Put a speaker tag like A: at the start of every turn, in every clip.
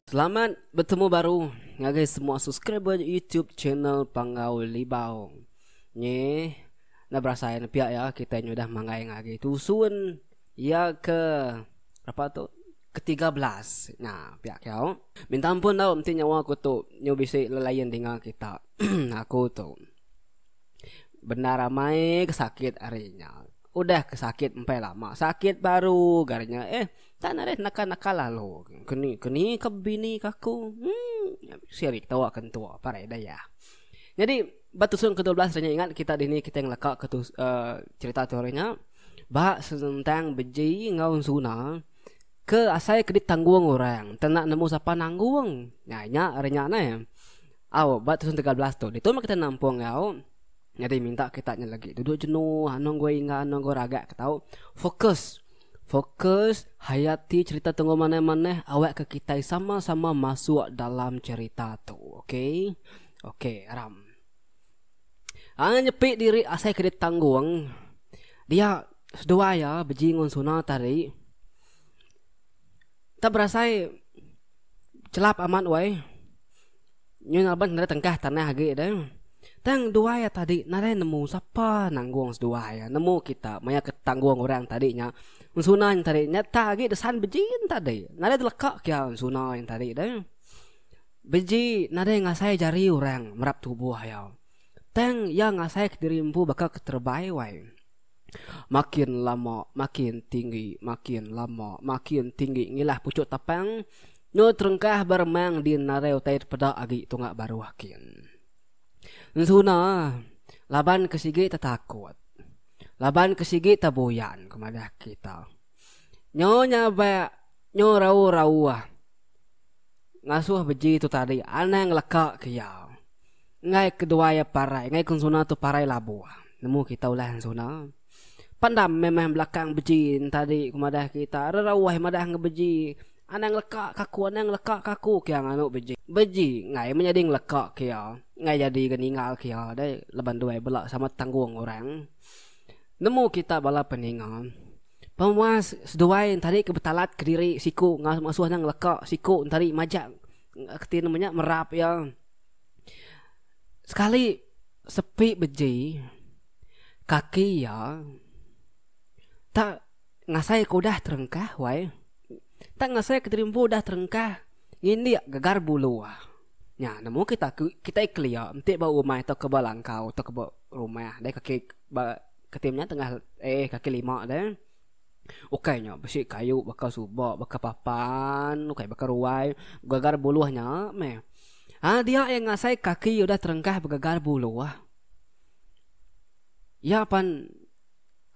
A: Selamat bertemu baru ngagai semua subscriber YouTube channel Pangau Libau. Nye, na berasa na pihak ya kita nyudah mangai ngagai tusun ya ke berapa tu? Ke-13. Nah, pihak kau. Minta ampun tau mesti nyawa aku tu nyu bisik lelayan dengan kita. Aku tu benar ramai kesakit harinya. Udah kesakit empai lama. Sakit baru garanya. Tak nak nakal-nakal lalu. Keni kebini kaku. Sirik tawa akan tua. Parai daya. Jadi batusun ke-12 ranya ingat kita di ni kita yang lekak cerita teorinya. Bah tentang beji ngaun suna ke asai kedit tangguang orang. Tenak nemu siapa nangguang. Nyanya ranya na ya. Batusun 13 tu. Itu mah kita nampung yau. Jadi minta kita lagi duduk jenuh, anong gue ingat, anong gue ragak ketau. Fokus hayati cerita tunggu mana-mana awak ke kita sama-sama masuk dalam cerita tu. Okay, Ram. Nyepik diri asai kedit tanggung. Dia sedua ya bejingun suna tadi. Tak berasai celap amat wai. Nyunaban nada tengkah tanah lagi dah. Tang dua ya tadi nare nemu siapa nanggung sedua ya nemu kita maya ketanggung orang tadinya unsunan tadi nyata lagi desan bejin tadi nare lekak kya unsunan tadi dah beji nare ngasai jari orang merap tubuh ya tang yang ngasai dirimpu bakal keterbai wai makin lama makin tinggi ngilah pucuk tapang nyo trengkah bermang di nare utai pada agi tunggak baru hakin. Suna laban kesigi takut. Laban kesigi taboyan kepada kita. Nyonya ba nyo rau ngasuh beji tu tadi anang lekak kaya. Ngai kedua ya parai, ngai kun suna tu parai labu. Nemu kita ulah suna. Pandam memang belakang beji tadi kepada kita. Rawah madah ngebeji. Anang lekak kaku kaya nganu beji ngai menjadi lekak kaya ngai jadi geningal kaya dai leban dua belak sama tanggung orang nemu kita bala peningan pemuas seduai tadi kebetalat kediri siku ngasuh nang lekak siku tadi majak keti namanya merap ya sekali sepi beji kaki ya tak ngasai kudah terengkah wai tak ngasai keterimpu dah terengkah ini gagar bulu nya nemu kita iklia entik bau rumah atau ke balangkau atau ke rumah dai kaki ketimnya tengah kaki 5 dah okaynya besi kayu bakal subak bakal papan okay bakal ruai gagar buluhnya meh dia yang ngasai kaki udah terengkah gagar bulu ya pan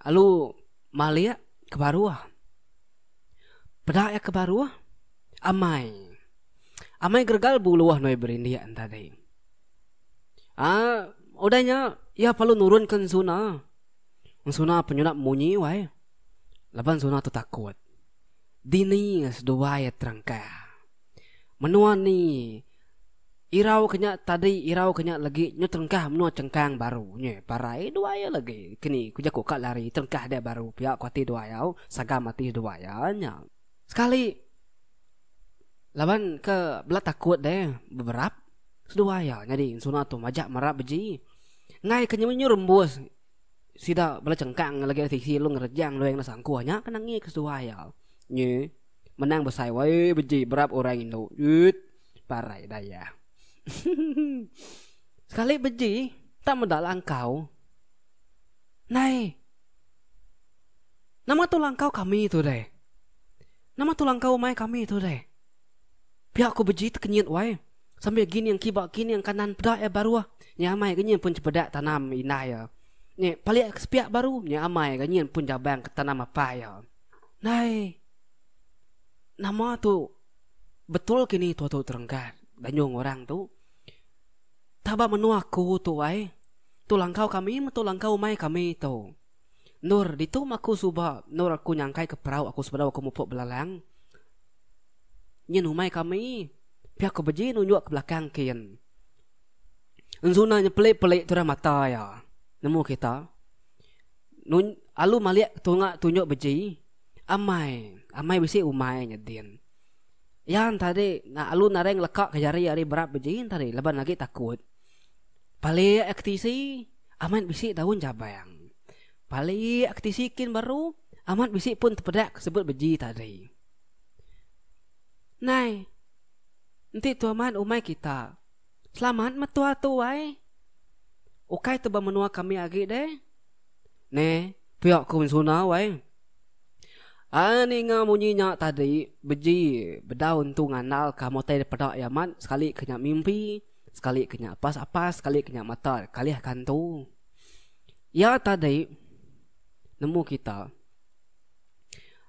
A: alu malia ke baruah pada ya ke baruah amai gergal buluah noi berindia tadi udahnya ya perlu nurunkan suna penyunap munyi wai laban suna tu takut dini sedua ya terangka menua ni irau kenya lagi nyu terangkah menua cengkang baru nye parai dua ya lagi kini kuja kok lari terangkah dia baru pihak kuati dua ya sagam mati dua ya nya sekali laban ke belat takut deh beberap sedua ya jadi suna tu majak marap beji ngai kenyu rembus sida bela cengkang lagi tiksi lu ngerejang lu yang nasangkuanya kenangi kesedua ya nye menang besai wae beji berap orang Indo parai daya sekali beji tak mendalang kau nai nama tu langkau kami tu deh nama tu langkau mai kami tu deh pihak aku beji kenyit wai sambil gini yang kibak gini yang kanan pedak ya baru nyamai ganyan pun cepedak tanam indah ya ni palik sepiak baru nyamai ganyan pun jabang ke tanam apa ya nai nama tu betul kini tu terengkar danyung orang tu taba menua aku tu wai tu langkau kami tu langkau mai kami tu nur ditu aku subah nur aku nyangkai ke perahu aku sebenarnya aku mupuk belalang nyenumai kami pihak ke beji nunjuk ke belakang kian enzuna pelik-pelik tu mata ya nemu kita alu maliak tunjuk beji amai besi umai nyedin Yan tadi na alun nareng lekak ke jari ari berat bejin tadi leban lagi takut. Pali aktisi aman bisi tahun jabayang. Pali aktisikin baru aman bisi pun terpedak sebut beji tadi. Nai, nanti tu aman umai kita. Selamat metua tuai. Okai tu menua kami agi deh. Ne, pihak ku suna wai. Ani nga munyinya tadi beji bedaun tu nganal kamu teh pada yaman sekali kena mimpi, sekali kena apa-apa, sekali kena mata, kali akan tu. Ya tadi nemu kita.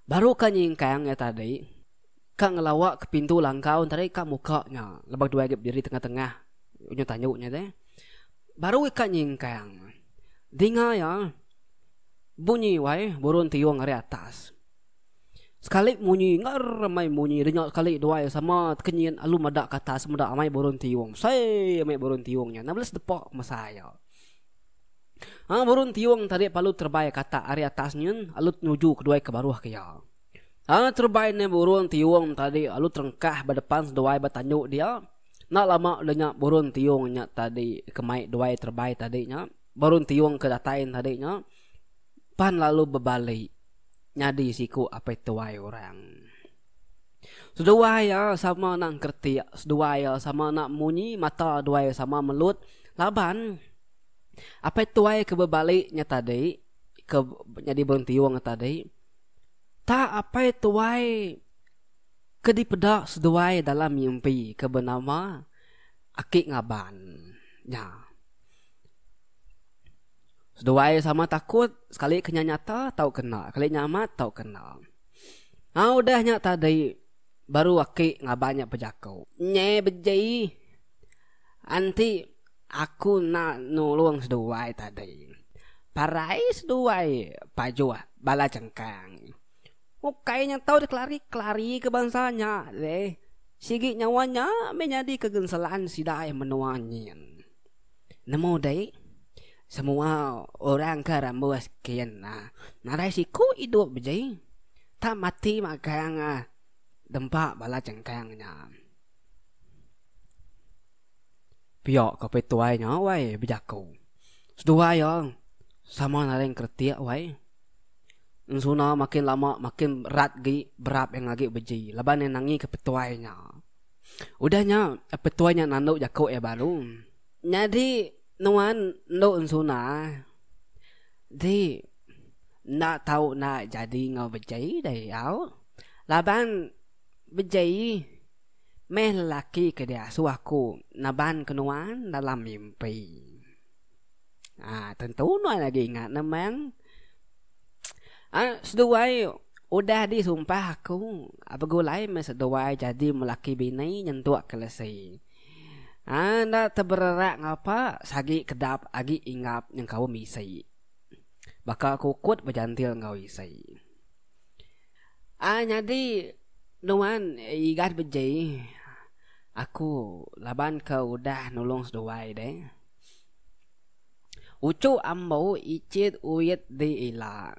A: Baru kan nyingkang ya tadi. Kang ngelawak ke pintu langkau tadi kak mukanya, lebak dua gap diri tengah-tengah. Unyu tanyuknya deh. Baru kan nyingkang. Dengar ya. Bunyi wai burun tiung dari atas. Sekali munyi ngarmai munyi denyak sekali dua sama kenyin alu madak ke atas madak amai burun tiung. Saya amai burun tiungnya. 16 depok masaya. Burun tiung tadi palu terbaik kata ari atasnya alu nuju kedua ke bawah kaya. Terbaik ni burun tiung tadi alu terengkah berdepan sedua bertanyuk dia. Nak lama denyak burun tiungnya tadi kemai dua terbaik tadinya. Burun tiung ke datain tadinya. Pan lalu berbalik. Nyadi siku apa itu orang. Sedua ya sama nak kerti, sedua ya sama nak munyi, mata dua ya sama melut. Laban apa itu keberbaliknya tadi ke nyadi bertiung tadi. Tak apa itu kedipedak sedua dalam mimpi ke bernama Akik Ngaban. Ya. Sedua sama takut sekali kena nyata tahu kena, kali nyamat tahu kena. Udahnya tadi baru Akik Ngabannya berjakau. Nye bejai. Anti aku nak nolong sedua tadi. Parai sedua pajua bala cengkang. Kayaknya tahu kelari ke bangsanya deh. Sigi nyawanya menjadi kegensalan sidai menuanyin. Nemu deh. Semua orang keramu sekian narai siku hidup bejai. Tak mati makan dempak bala cengkangnya. Piok ke petuainya wai berjaku. Sedua yang sama nareng kertiak wai. Suna makin lama makin berat gi berap yang lagi bejai. Laban yang nangi ke petuainya. Udahnya petuainya nanduk jaku baru. Jadi nuan no suna di nak tahu nak jadi ngau bejai dai au laban bejai meh laki ke dia suaku naban kenuan dalam mimpi. Tentu nuan lagi ingat namang seduai udah disumpah aku apa gulai mes seduai jadi melaki bini nyentuak kelesai. Anda terberak ngapa sagi kedap agi ingap yang kau misai. Bakal kukut berjantil ngau isai. Jadi nuan igat bejai. Aku laban kau udah nolong seduai deh. Ucu ambau icit uyet di ilang.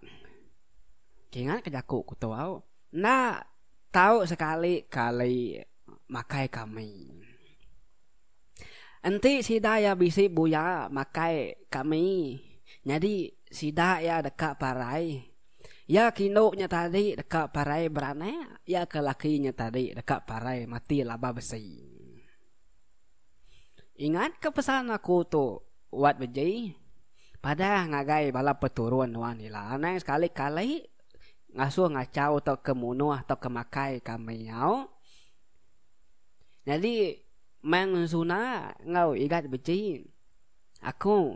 A: Kingat kejaku ku tahu. Nah tahu sekali kali makai kami. Nanti sida ya bisi buya makai kami. Jadi sida ya dekat parai. Ya kinoknya tadi dekat parai berane. Ya kelakinya tadi dekat parai mati laba besi. Ingat ke pesan aku tu wat bejai. Pada ngagai bala peturun wanila. Anang sekali-kali ngasuh ngacau atau kemunuh atau kemakai kami yau. Jadi mang suna ngau igat beci. Aku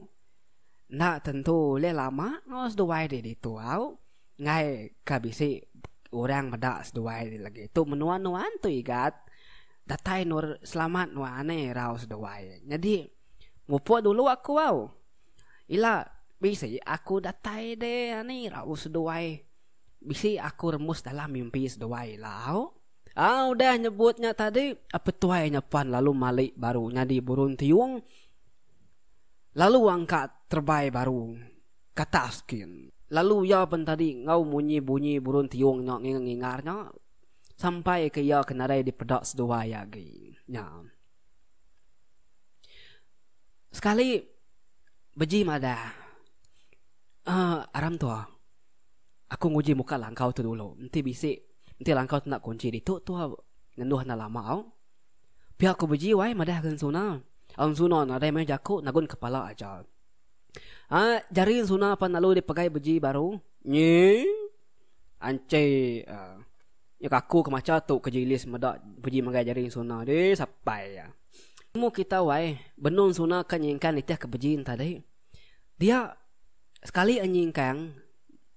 A: nak tentu le lama ngau seduai di tu au. Ngai kabisi orang medak seduai di lagi. Tu menuan-nuan tu igat. Datai nur selamat nuane rau seduai. Jadi ngupo dulu aku au. Ila bisi aku datai de ani rau seduai. Bisi aku remus dalam mimpi seduai lau. Udah nyebutnya tadi apa tuainya pan lalu malik baru nyadi burun tiung. Lalu angkat terbaik baru kata skin. Lalu ya pan tadi ngau bunyi burun tiung nyok ngingarnya. sampai ke ia kenarai di pedak sedua lagi. Ya. Sekali beji mada. Aram tua. Aku nguji muka langkau tu dulu. Nanti bisik. Nanti langkau tu nak kunci di tu nenduh na lama au. Pihak aku beji wai mada kan suna. Ang suna na dai mai jaku nagun kepala aja. Jari suna apa nalu dipakai beji baru. Nye. Ancai ya aku kemaca tu ke jilis medak beji magai jari suna de sampai ya. Mu kita wai benun suna kan nyingkan itah ke beji tadi. Dia sekali anyingkang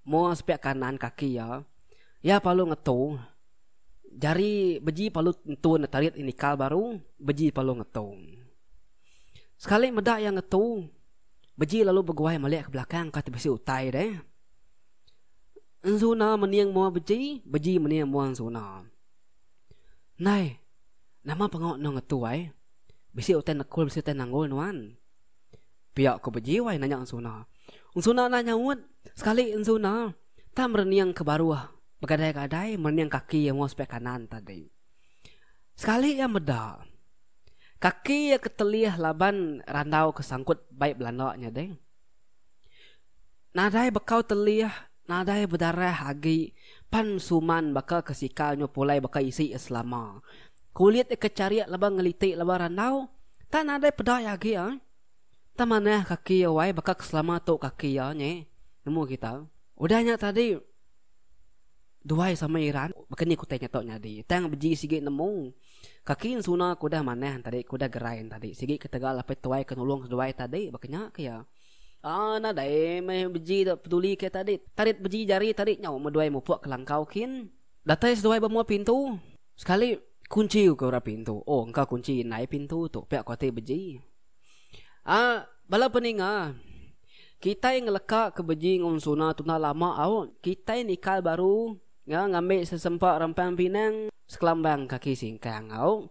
A: mau sepiak kanan kaki ya. Ya palu ngetu. Jari beji palu tentu tarik inikal baru beji palu ngetu. Sekali medak yang ngetu. Beji lalu berguai melihat ke belakang kata besi utai deh. Enzuna meniang mua beji meniang mua enzuna. Nai, nama pengok nong ngetu wai. Besi utai nakul besi utai nanggul nuan. Pihak ko beji wai nanya enzuna. Enzuna nanya uat. Sekali enzuna tak mereniang ke baruah. Bergadai-gadai meniang kaki yang mua spek kanan tadi. Sekali yang medak. Kaki yang keteliah laban randau kesangkut baik belandaknya deh. Nadai bakau teliah, nadai berdarah agi pan suman bakal kesikalnya pulai bakal isi selama. Kulit kecariak laban ngelitik laban randau, tak nadai pedai agi ah. Tak mana kaki awai bakal selama tu kaki ya nye. Nemu kita. Udahnya tadi duai sama Iran, bakal kutanya tok nyadi. Tang beji sikit nemu. Kaki suna kuda maneh tadi kuda gerain tadi. Sigi ketegal apa tuai kenulung seduai tadi bakanya kaya. Na dai mai beji tak peduli ke tadi. Tarit beji jari tadi nyau meduai mupuk ke langkau kin. Datai seduai bemua pintu. Sekali kunci ke ora pintu. Oh, engkau kunci naik pintu tu. Pihak kote beji. Bala peninga. Kita yang ngelekak ke beji ngon suna tu na lama au. Kita nikal baru ya ngambil sesempak rempang pinang. Sekelambang kaki singkang au.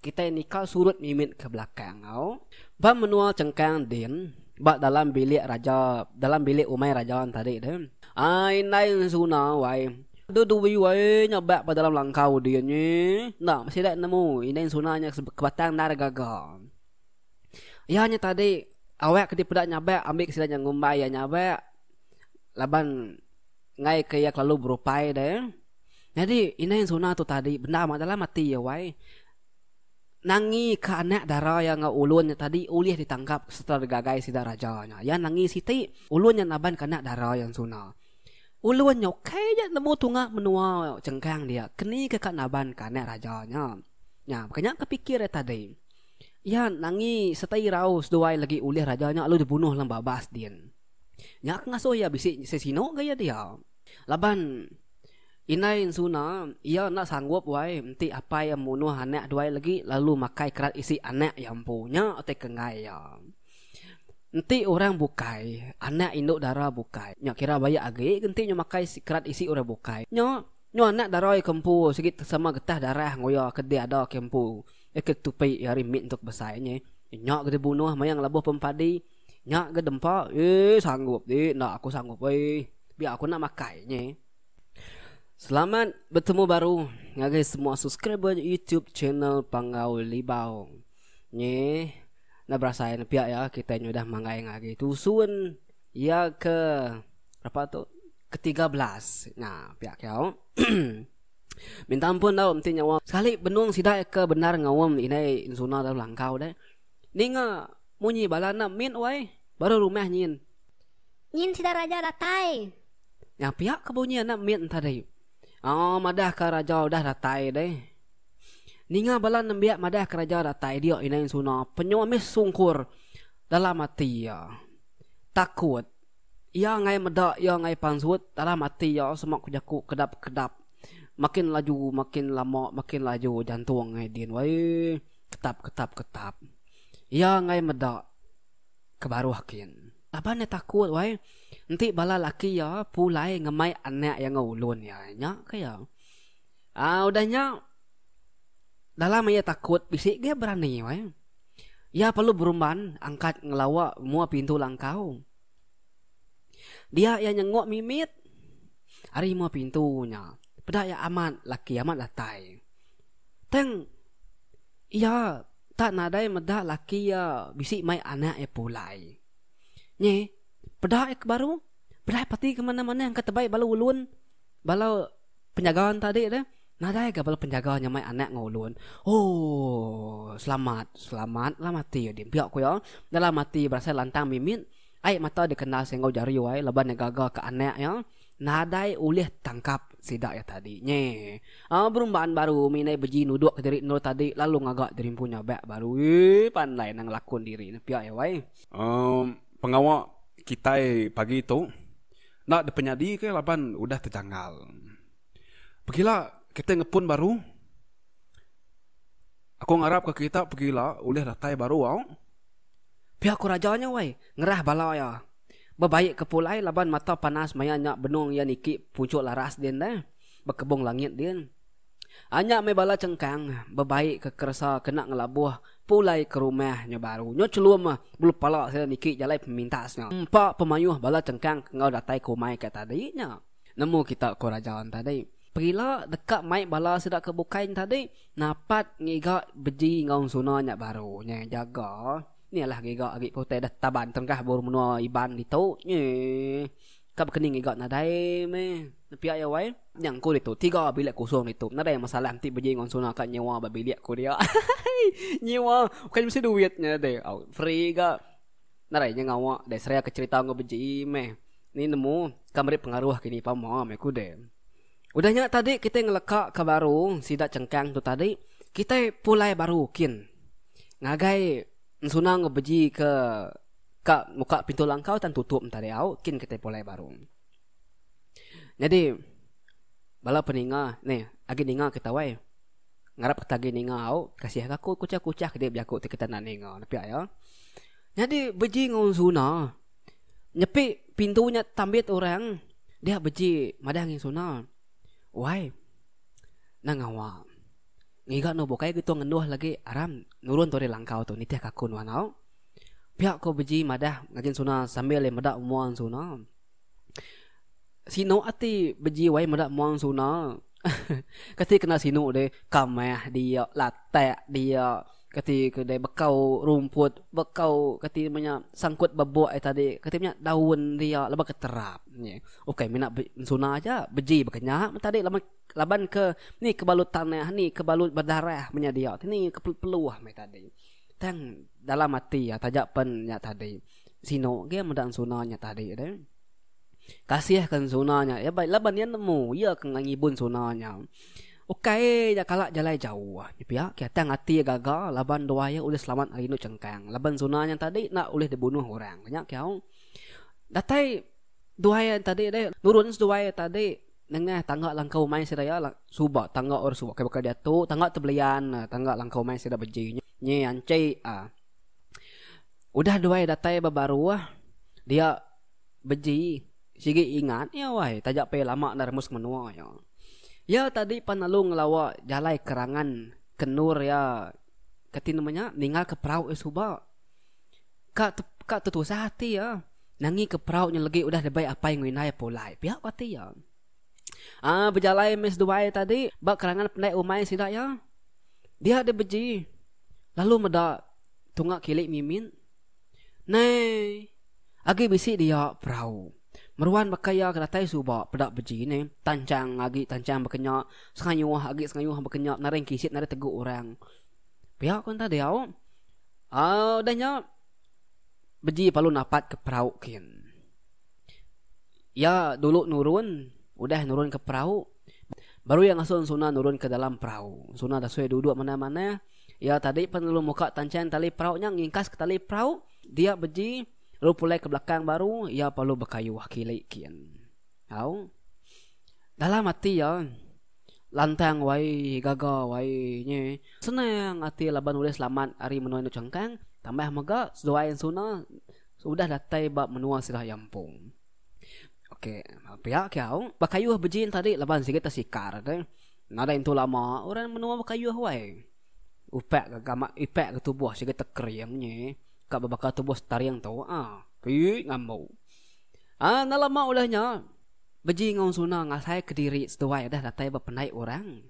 A: Kita nikal surut mimit ke belakang au. Ba menua cengkang din. Ba dalam bilik raja. Dalam bilik umai rajaan tadi deh. Inai suna wai. Duwi wai nyabak pada dalam langkau dia ni. Nah masih tak nemu. Inai sunanya kebatang nar gagal. Ya hanya tadi. Awak kedi pedak nyabak. Ambil kesilanya ngumbai ya nyabak. Laban. Ngai kaya lalu berupai deh. Jadi ini yang sunah tu tadi benda adalah mati ya wai. Nangi ke anak darah yang ulunnya tadi ulih ditangkap setelah gagai sida rajanya. Ya nangi siti ulunnya naban ke anak darah yang sunah. Ulunnya kayaknya nemu tunga menua cengkang dia. Keni ke naban ke anak rajanya. Ya makanya kepikir tadi. Ya nangi setai raus doai lagi ulih rajanya lalu dibunuh lembabas dia. Ya ngasuh ya bisik sesino gaya dia. Laban inai suna, ia nak sanggup wai, nanti apa yang munuh anak dua lagi, lalu makai kerat isi anak yang punya atau kengai ya. Nanti orang bukai, anak induk darah bukai. Nyak kira bayar agi, nanti nyo makai kerat isi orang bukai. Nyo anak darah kempu, sikit sama getah darah ngoyo kedai ada kempu. Ketupai hari mit untuk besarnya. Nyak gede bunuh mayang labuh pempadi. Nyak gede dempak, sanggup di, nak aku sanggup biar aku nak makainya. Selamat bertemu baru ngagai semua subscriber YouTube channel Panggau Libau. Nye, na berasain pihak ya kita sudah mangai ngagai tusun ya ke berapa tu? Ke-13. Nah, pihak ya. Minta ampun tau mesti nyawa. Sekali benung sidak ke benar ngawam ini insuna dalam langkau deh. Ninga munyi balana min wai baru rumah nyin.
B: Nyin sidak raja datai.
A: Yang pihak kebunyi anak min tadi. Madah ke raja dah datai deh. Ninga balan nembiak madah ke raja datai dia inain suna. Penyomis sungkur dalam hati ya. Takut. Ya ngai medak, ya ngai pansut dalam hati ya semak kujaku kedap-kedap. Makin laju, makin lama, makin laju jantung ngai din. Wai, ketap. Ya ngai medak kebaru hakin. Abang takut wai. Nanti bala laki ya pulai ngemai anak yang ngulun ya. Nyak kaya. Udahnya dalam ia takut bisik dia berani wai. Ya perlu berumban angkat ngelawak mua pintu langkau. Dia yang nyengok mimit. Hari mua pintunya. Pedak ya amat laki amat latai. Teng iya tak nadai medak laki ya bisi mai anak ya pulai. Nye pedak ya baru. Pedak pati kemana-mana yang kata baik balau ulun. Balau penjagaan tadi dah. Nadai ke balau penjagaannya mai anak ngulun. Oh, selamat lah mati ya dia. Biak ko ya. Dalam mati berasa lantang mimin. Ai mata dikenal sengau jari wai laban yang gagal ke anak ya. Nadai ulih tangkap sidak ya tadi. Nye. Perumbaan baru minai beji nuduk ke diri nur tadi lalu ngagak diri punya bek baru. Pandai nang lakon diri piak ya wai.
C: Pengawak kita pagi itu nak de penyadi ke laban udah terjanggal. Pergilah kita ngepun baru. Aku ngarap ke kita pergilah ulih datai baru au.
A: Pihak ku rajanya wai ngerah bala ya. Bebaik ke pulai laban mata panas maya nyak benung ya niki pucuk laras din dah. Berkebung langit din. Anyak me bala cengkang bebaik ke kerasa kena ngelabuh pulai ke rumahnya baru. Nyo celum bulu pala saya niki jalai pemintasnya. Empak pemayuh bala cengkang ngau datai ku mai ke tadinya. Nemu kita ku rajaan tadi. Pergilah dekat mai bala sedak ke bukain tadi. Napat ngigak beji ngau sunanya baru. Nya jaga. Ni lah gigak agi pote dah taban tengkah baru menua iban ditu. Nye. Kap kening gigak nadai me. Napiak ya wai. Yang ku ditu 3 bilik kosong ditu. Nadai masalah nanti beji ngau sunah kat nyewa bilik ku dia. Nyewa bukan mesti duitnya deh. Free gak. Nadai nya ngawak deh saya ke cerita ngau beji me. Ni nemu kamari pengaruh kini pamah me ku deh. Udahnya tadi kita ngelekak ke baru sidak cengkang tu tadi. Kita pulai baru kin. Ngagai sunang ngebeji ke muka pintu langkau tan tutup tadi au kin kita pulai baru. Jadi bala peninga nih agi ninga kita wai. Ngarap kita agi ninga au kasih aku kucak-kucak dia biaku kita nak ninga tapi ya. Jadi beji ngau suna. Nyepi pintunya tambit orang. Dia beji madang yang suna. Wai nangawa ngiga no bokai gitu ngenduh lagi aram nurun tori langkau tu nitiah kakun wanau pihak ko beji madah ngajin suna sambil le madak muang suna sino ati beji wai madak muang suna kati kena sino de kameh dia latek dia kati kedai bekau rumput bekau kati banyak sangkut babuk tadi kati banyak daun dia lebih keterap ni okey mina suna aja beji berkenyak tadi laban ke ni kebalut tanah ni kebalut berdarah punya dia ni kepeluh mai tadi tang dalam mati ya tajak pen nya tadi sino ge medang sunanya tadi deh kasih kan sunanya ya baik laban dia nemu ya ke ngibun sunanya. Okey, ya kalak jalai jauh. Pihak kita ngati gagal laban doa ya udah selamat hari nu cengkang. Laban sunanya tadi nak boleh dibunuh orang. Banyak kau. Datai doa yang tadi deh nurun doa yang tadi nengah tangga langkau mai sedaya subak tangga or subak ke bakal dia tu tangga tebelian tangga langkau mai sedaya beji. Nye ancai Udah doa datai babaru dia beji. Sigi ingat ya wai tajak pe lama naramus menua ya. Ya tadi panalung lawa jalai kerangan kenur ya kati namanya ninggal ke perahu suba. Kak tutus hati ya. Nangi ke perahu nya lagi udah debai apa yang winai polai. Pihak pati ya. Berjalai mes duai tadi bak kerangan pendai umai sidak ya. Dia ada beji. Lalu meda tunggak kilik mimin. Nei. Agi bisi dia perahu. Meruan bakaya kelatai suba pedak beji ni tancang berkenyak sengayuh berkenyak nareng kisit nareng teguk orang pihak kon tadi au udahnya beji palu napat ke perahu kin ya dulu nurun udah nurun ke perahu baru yang asun suna nurun ke dalam perahu suna dah suai duduk mana-mana ya tadi penelu muka tancang tali perahunya ngingkas ke tali perahu dia beji lalu pulai ke belakang baru ya perlu berkayu wakili kian. Tahu? Dalam hati ya lantang wai gaga wai nye. Senang hati laban boleh selamat hari menua nu cangkang tambah maga doa yang suna sudah datai bab menua sirah yampung. Okey, pihak kau berkayu bejin tadi laban sikit tersikar deh. Nada itu lama orang menua berkayu wai. Upek gama ipek ke tubuh sikit terkeriangnya. Kak babaka tubuh tariang tau pi ngamau nalama ulahnya Beji ngau suna ngasai Kediri seduai dah datai berpenai orang.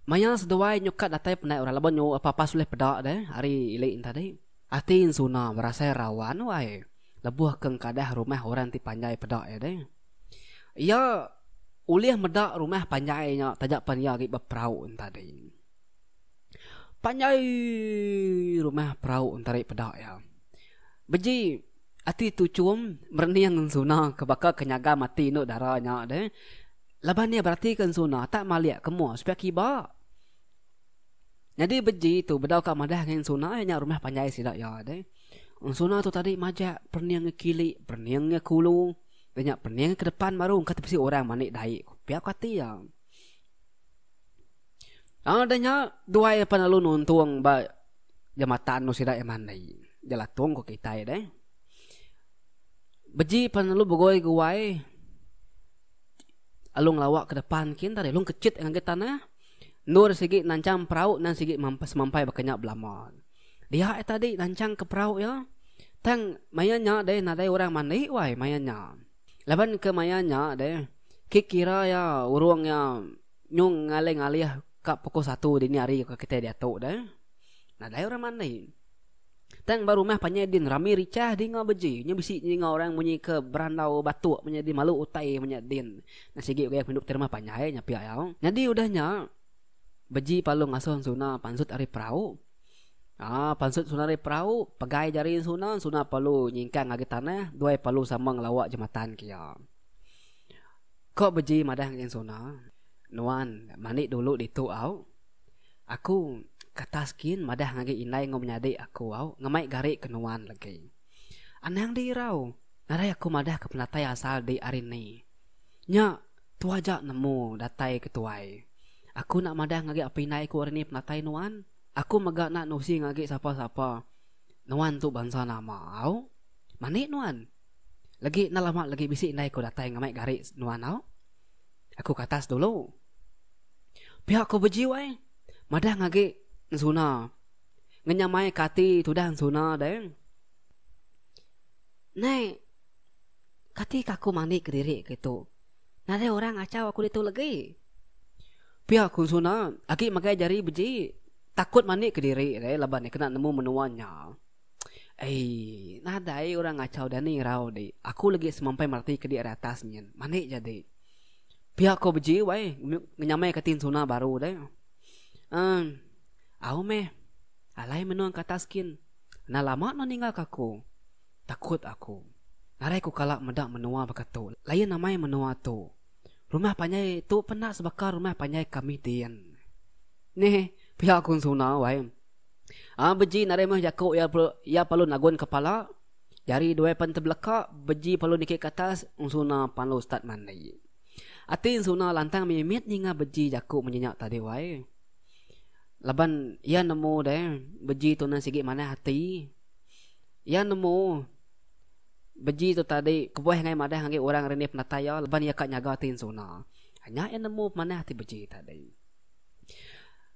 A: Maya seduai nyukat datai penai orang laban nyu apa-apa sulih pedak deh hari ilek tadi. Atin suna merasa rawan wai. Lebuh keng kadah rumah orang ti panjai pedak ya deh. Ya ulih medak rumah panjainya tajak pania gi berperau tadi. Panjai rumah perau tarik pedak ya. Beji ati tu cum merniang suna kebaka kenyaga mati no darahnya deh. Laban dia berarti kan suna tak maliak kemu supaya kiba. Jadi beji tu bedau ka madah dengan suna nya rumah panjai sidak ya deh. Suna tu tadi majak perniang kili, perniang kulu, banyak perniang ke depan baru kata pasti orang manik daik. Pihak kati ya. Adanya dua yang penalu nuntung ba jambatan no sidak emanai. Jalatung ko kita deh. Beji penalu bogoi guai alung lawak ke depan kin tadi alung kecit dengan kita tanah nur sigi nancang perahu nan sigi semampai bakenyak belaman dia tadi nancang ke perahu ya tang mayanya deh nadai orang mandi wai mayanya laban ke mayanya deh kikira ya urungnya nyung ngalih-ngalih kap pukul 1 dini hari ke kita dia tu deh nadai orang mandi tang baru mah panyedin rami ricah di ngau beji nya bisi ni ngau orang bunyi ke berandau batu menyedin malu utai menyedin nah sigi gaya penduk terima panyai nya pia ya jadi udahnya beji palu ngasuh suna pansut ari perahu pansut suna ari perahu pegai jari suna palu nyingkang ngage tanah dua palu samang lawak jematan kia kok beji madah ngin suna nuan manik dulu ditu au aku kata skin madah ngagi inai ngom nyadi aku au ngamai gari kenuan lagi anang di rau narai aku madah ke penatai asal di arini nya tuaja nemu datai ketuai aku nak madah ngagi apa inai ku arini penatai nuan aku magak nak nusi ngagi siapa-siapa nuan tu bangsa nama au manik nuan lagi nalama lagi bisi inai ku datai ngamai gari nuan au aku katas dulu pihak ku bejiwai madah ngagi suna ngenyamai kati tu dah suna deh nai kati kaku mandi Kediri gitu nade orang acau aku itu lagi pihak kun suna aki makai jari beji takut mandi Kediri deh laban kena nemu menuannya nadai orang acau dan ni rau deh aku lagi semampai marti ke di atasnya mandi jadi pihak ko beji wai ngenyamai katin suna baru deh Aku meh, alai menuang kata skin. Na lama no ninggal kaku. Takut aku. Narai ku kalak medak menua bakatu. Lain namai menua tu. Rumah panyai tu pernah sebakar rumah panyai kami dian. Nih, pihak kun suna wai. Beji narai mah jaku ya perlu nagun kepala. Jari dua pen terbelakak, beji perlu nikik atas, unsuna panlu start mandi. Atin suna lantang mimit ninga beji jaku menyenyak tadi wai. Laban ia nemu deh beji tu nan sigi mana hati ia nemu beji tu tadi kebuah ngai madah ngai orang rene penataya laban ia kat nyaga tin suna hanya ia nemu mana hati beji tadi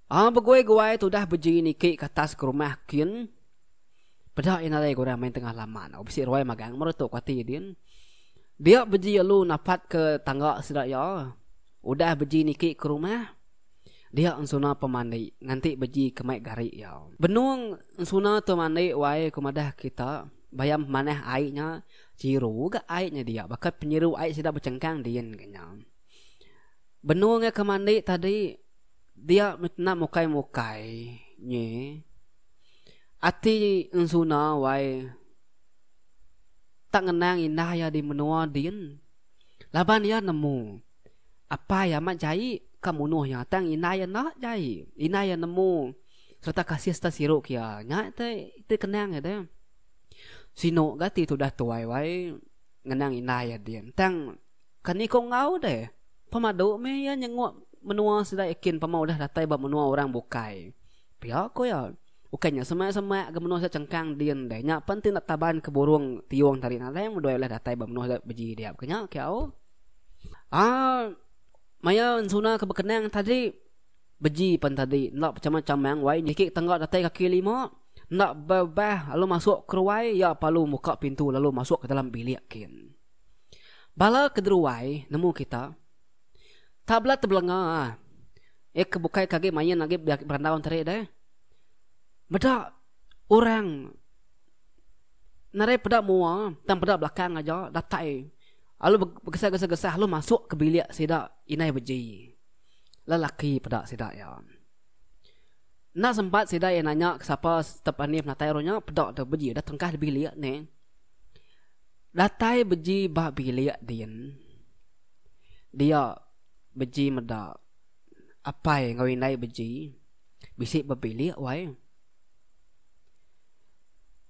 A: begoi tu dah beji niki ke atas ke rumah kin pada ina dai gora main tengah laman obisi roi magang merutuk kwati dia beji lu napat ke tangga sedak ya udah beji niki ke rumah dia unsuna pemandi nganti beji kemai gari ya benuang unsuna tu mandi wae kumadah kita bayam maneh airnya ciru ga airnya dia bakat penyiru air sudah bercengkang dian kenya benuangnya ke mandi tadi dia mitna mukai nye ati unsuna wae tak ngenang indah ya di menua dian laban ya nemu apa ya mak jai kamu nuh yang tang inaya nak jai inaya nemu serta kasih sta siru kia nya itu kenang ya deh sino gati tu dah tuai wai ngenang inaya dia tang kani ko ngau deh pemadu me ya nyengok menua sudah yakin pemau dah datai ba menua orang bukai pia ko ya ukanya sama-sama ke menua sa cengkang dian deh nya penting nak taban ke burung tiung tari na leng doi lah datai ba menua beji dia kenya kiau Maya unsuna ke berkenang tadi beji pan tadi nak macam-macam yang wai nikik tengah datai kaki 5 nak babah lalu masuk ke ruai ya palu muka pintu lalu masuk ke dalam bilik kin Bala kederuai nemu kita. Tabla terbelanga. Kebukai kage main lagi berandau terik deh. Beda orang narai pedak mua, tam pedak belakang aja datai. Lalu bergesah-gesah lalu masuk ke bilik sidak inai beji. Lelaki pedak sidak ya. Nak sempat sidak yang nanya siapa setiap ni penatai rohnya pedak dah beji dah tengkah di bilik ni. Datai beji bah bilik dia beji medak apa yang ngawin nai beji bisik berbilik wai.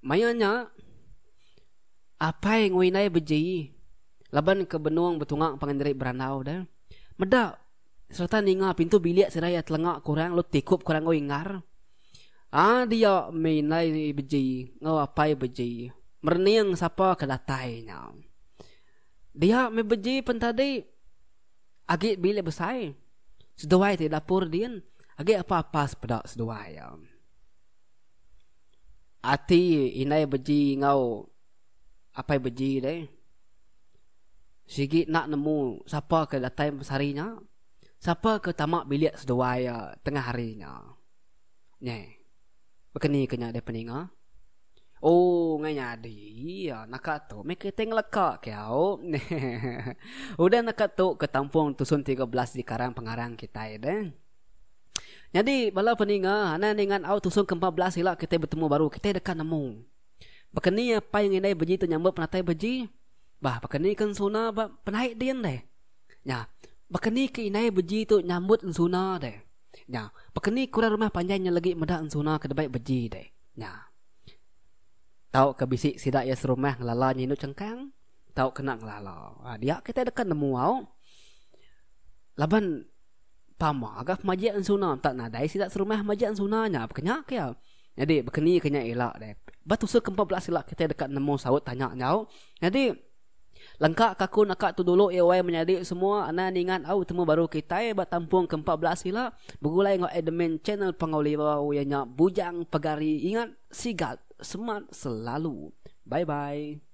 A: Mayanya apa yang ngawin nai beji laban ke benung betungak pangendiri beranau dah. Medak serta ninga pintu bilik seraya telengak kurang lu tikup kurang ngawingar. Dia mainai beji ngaw apa beji merniang siapa ke datainya. Dia me beji pentadi agak bilik besar. Seduai di dapur dia agak apa-apa sepedak seduai ya. Ati inai beji ngau apa beji deh. Sigit nak nemu siapa ke datai besarinya, siapa ke tamak bilik seduai ya tengah harinya. Nye. Bekeni kenya de peninga. Oh, ngai nyadi ya nak tu mek keteng lekak kau. Udah nak tu ke Tampung Tusun 13 di Karang Pengarang kita deh. Jadi bala peninga ana dengan au Tusun ke-14 hila kita bertemu baru kita dekat nemu. Bekeni apa yang inai beji tu nyambut penatai beji. Bah bekeni kan suna ba penaik dian deh. Ya, bekeni ke inai beji tu nyambut suna deh. Ya, bekeni kurang rumah panjangnya lagi medak suna ke debai beji deh. Ya. Tahu ke bisik sidak ya serumah ngelala nyinut cengkang. Tahu kena ngelala. Dia kita dekat nemu au. Laban pama agak majak suna tak nadai sidak serumah majak sunanya kenyak ya. Jadi bekeni kenya elak deh. Batu ke-14 elak kita dekat nemu saut tanya nyau. Jadi lengkap kaku nak tu dulu wai menjadi semua ana ningan au temu baru kita ba Tampung ke-14 elak. Begulai ngau admin channel Pangauli Libau yang bujang pegari ingat sigat semat selalu. Bye bye.